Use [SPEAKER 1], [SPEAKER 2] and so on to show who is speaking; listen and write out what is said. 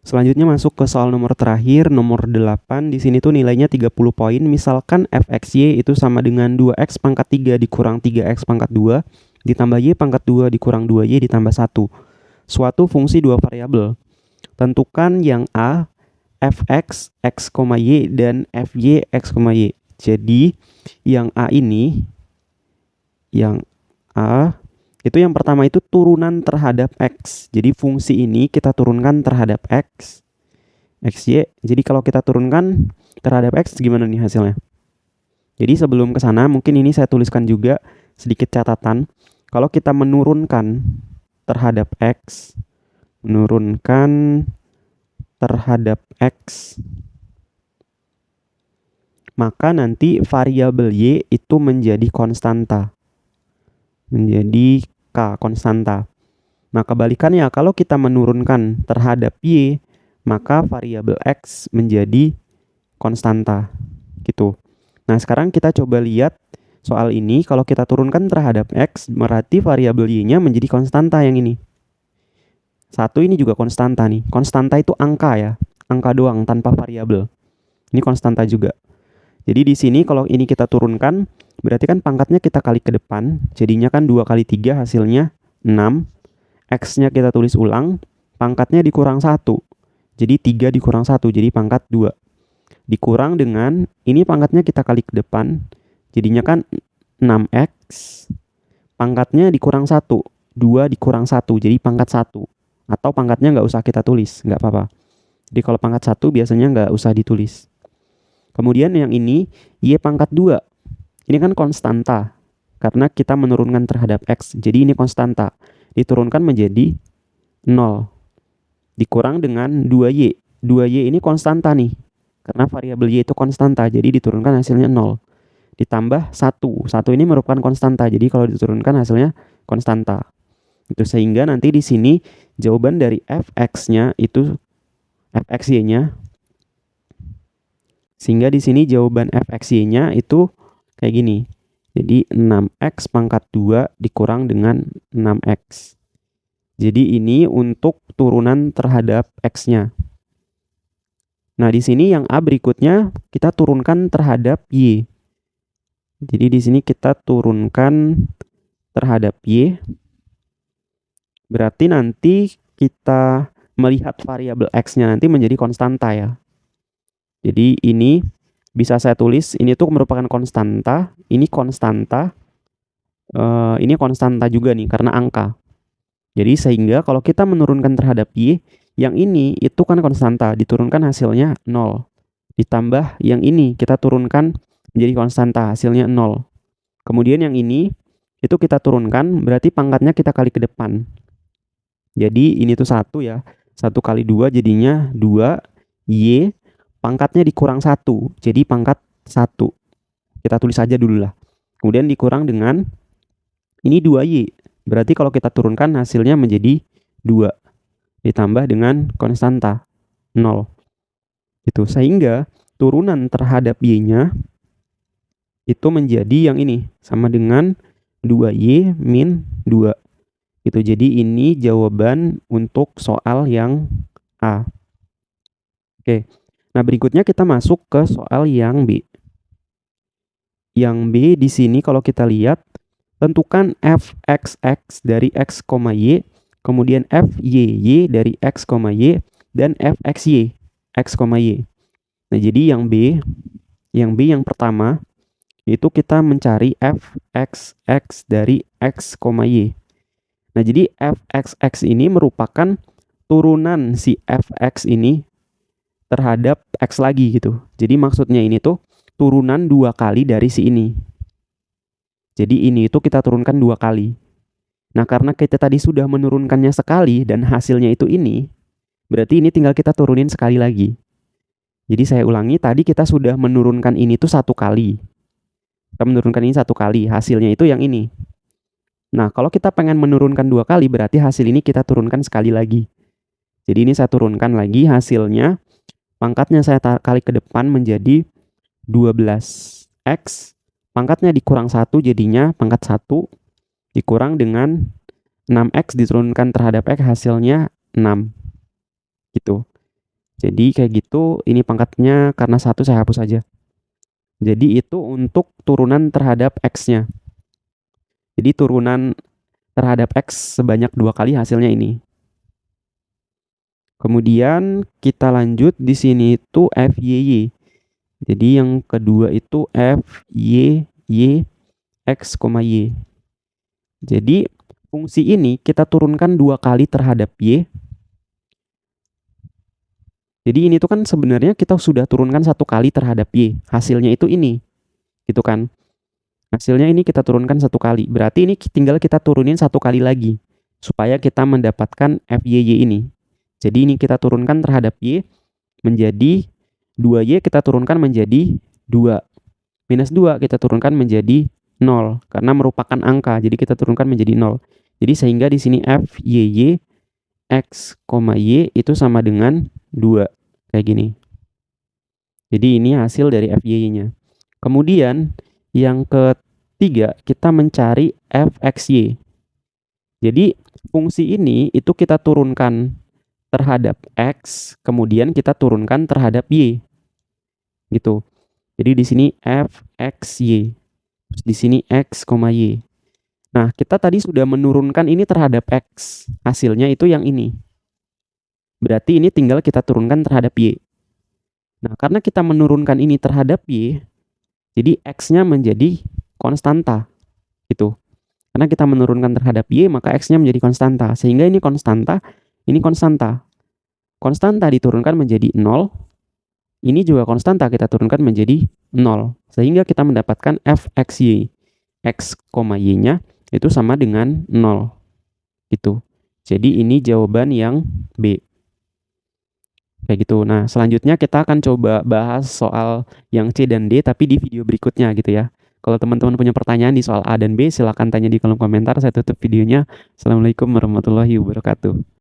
[SPEAKER 1] Selanjutnya masuk ke soal nomor terakhir, nomor 8. Di sini tuh nilainya 30 poin. Misalkan fxy itu sama dengan 2x pangkat 3 dikurang 3x pangkat 2 ditambah y pangkat 2 dikurang 2y ditambah 1. Suatu fungsi dua variabel. Tentukan yang a, fx, x, y, dan fy, x, y. Jadi yang a ini, yang a itu yang pertama itu turunan terhadap x. Jadi fungsi ini kita turunkan terhadap x, xy. Jadi kalau kita turunkan terhadap x gimana nih hasilnya? Jadi sebelum ke sana mungkin ini saya tuliskan juga sedikit catatan. Kalau kita menurunkan terhadap x, maka nanti variabel y itu menjadi konstanta. Menjadi K, konstanta. Nah, kebalikannya kalau kita menurunkan terhadap Y, maka variabel X menjadi konstanta. Gitu. Nah, sekarang kita coba lihat soal ini. Kalau kita turunkan terhadap X, berarti variabel Y-nya menjadi konstanta yang ini. 1 ini juga konstanta nih. Konstanta itu angka ya. Angka doang tanpa variabel. Ini konstanta juga. Jadi di sini kalau ini kita turunkan, berarti kan pangkatnya kita kali ke depan, jadinya kan 2 kali 3 hasilnya 6. X-nya kita tulis ulang, pangkatnya dikurang 1. Jadi 3 dikurang 1, jadi pangkat 2. Dikurang dengan, ini pangkatnya kita kali ke depan, jadinya kan 6x, pangkatnya dikurang 1. 2 dikurang 1, jadi pangkat 1. Atau pangkatnya nggak usah kita tulis, nggak apa-apa. Jadi kalau pangkat 1 biasanya nggak usah ditulis. Kemudian yang ini, y pangkat 2. Ini kan konstanta. Karena kita menurunkan terhadap x. Jadi ini konstanta. Diturunkan menjadi 0. Dikurang dengan 2y. 2y ini konstanta nih. Karena variabel y itu konstanta. Jadi diturunkan hasilnya 0. Ditambah 1. 1 ini merupakan konstanta. Jadi kalau diturunkan hasilnya konstanta. Itu sehingga nanti di sini jawaban dari fx-nya itu fxy-nya. Sehingga di sini jawaban fxy-nya itu kayak gini. Jadi 6x pangkat 2 dikurang dengan 6x. Jadi ini untuk turunan terhadap x-nya. Nah, di sini yang A berikutnya kita turunkan terhadap y. Jadi di sini kita turunkan terhadap y. Berarti nanti kita melihat variabel x-nya nanti menjadi konstanta ya. Jadi ini bisa saya tulis, ini tuh merupakan konstanta, ini konstanta, ini konstanta juga nih karena angka. Jadi sehingga kalau kita menurunkan terhadap y, yang ini itu kan konstanta, diturunkan hasilnya 0. Ditambah yang ini kita turunkan menjadi konstanta, hasilnya 0. Kemudian yang ini itu kita turunkan, berarti pangkatnya kita kali ke depan. Jadi ini tuh 1 ya, 1 kali 2 jadinya 2, y, pangkatnya dikurang 1, jadi pangkat 1. Kita tulis aja dulu lah. Kemudian dikurang dengan, ini 2y. Berarti kalau kita turunkan hasilnya menjadi 2. Ditambah dengan konstanta, 0. Itu sehingga turunan terhadap y-nya itu menjadi yang ini. Sama dengan 2y min 2. Itu jadi ini jawaban untuk soal yang A. Oke. Nah, berikutnya kita masuk ke soal yang B. Yang B di sini kalau kita lihat, tentukan fxx dari x, y, kemudian fyy dari x, y, dan fxy, x, y. Nah, jadi yang B yang pertama, itu kita mencari fxx dari x, y. Nah, jadi fxx ini merupakan turunan si fx ini terhadap x lagi gitu. Jadi maksudnya ini tuh turunan 2 kali dari si ini. Jadi ini itu kita turunkan 2 kali. Nah, karena kita tadi sudah menurunkannya sekali dan hasilnya itu ini, berarti ini tinggal kita turunin sekali lagi. Jadi saya ulangi, tadi kita sudah menurunkan ini tuh 1 kali. Kita menurunkan ini 1 kali, hasilnya itu yang ini. Nah, kalau kita pengen menurunkan 2 kali, berarti hasil ini kita turunkan sekali lagi. Jadi ini saya turunkan lagi hasilnya. Pangkatnya saya kali ke depan menjadi 12x. Pangkatnya dikurang 1 jadinya pangkat 1. Dikurang dengan 6x diturunkan terhadap x hasilnya 6. Gitu. Jadi kayak gitu, ini pangkatnya karena 1 saya hapus aja. Jadi itu untuk turunan terhadap X-nya. Jadi turunan terhadap X sebanyak 2 kali hasilnya ini. Kemudian kita lanjut di sini itu FYY. Jadi yang kedua itu FYY X, Y. Jadi fungsi ini kita turunkan 2 kali terhadap Y. Jadi ini tuh kan sebenarnya kita sudah turunkan 1 kali terhadap Y. Hasilnya itu ini. Gitu kan. Hasilnya ini kita turunkan 1 kali. Berarti ini tinggal kita turunin 1 kali lagi. Supaya kita mendapatkan FYY ini. Jadi ini kita turunkan terhadap Y menjadi 2Y kita turunkan menjadi 2. Minus 2 kita turunkan menjadi 0. Karena merupakan angka. Jadi kita turunkan menjadi 0. Jadi sehingga di sini FYY X, Y itu sama dengan 2. Kayak gini. Jadi ini hasil dari FYY-nya. Kemudian yang ketiga kita mencari FXY. Jadi fungsi ini itu kita turunkan terhadap X, kemudian kita turunkan terhadap Y. Gitu. Jadi di sini FXY. Di sini X, Y. Nah, kita tadi sudah menurunkan ini terhadap X. Hasilnya itu yang ini. Berarti ini tinggal kita turunkan terhadap Y. Nah, karena kita menurunkan ini terhadap Y, jadi X-nya menjadi konstanta. Gitu. Karena kita menurunkan terhadap Y, maka X-nya menjadi konstanta. Sehingga ini konstanta, ini konstanta. Konstanta diturunkan menjadi 0. Ini juga konstanta kita turunkan menjadi 0. Sehingga kita mendapatkan FXY. X, Y-nya itu sama dengan 0. Gitu. Jadi ini jawaban yang B. Kayak gitu. Nah, selanjutnya kita akan coba bahas soal yang C dan D tapi di video berikutnya gitu ya. Kalau teman-teman punya pertanyaan di soal A dan B, silakan tanya di kolom komentar. Saya tutup videonya. Assalamualaikum warahmatullahi wabarakatuh.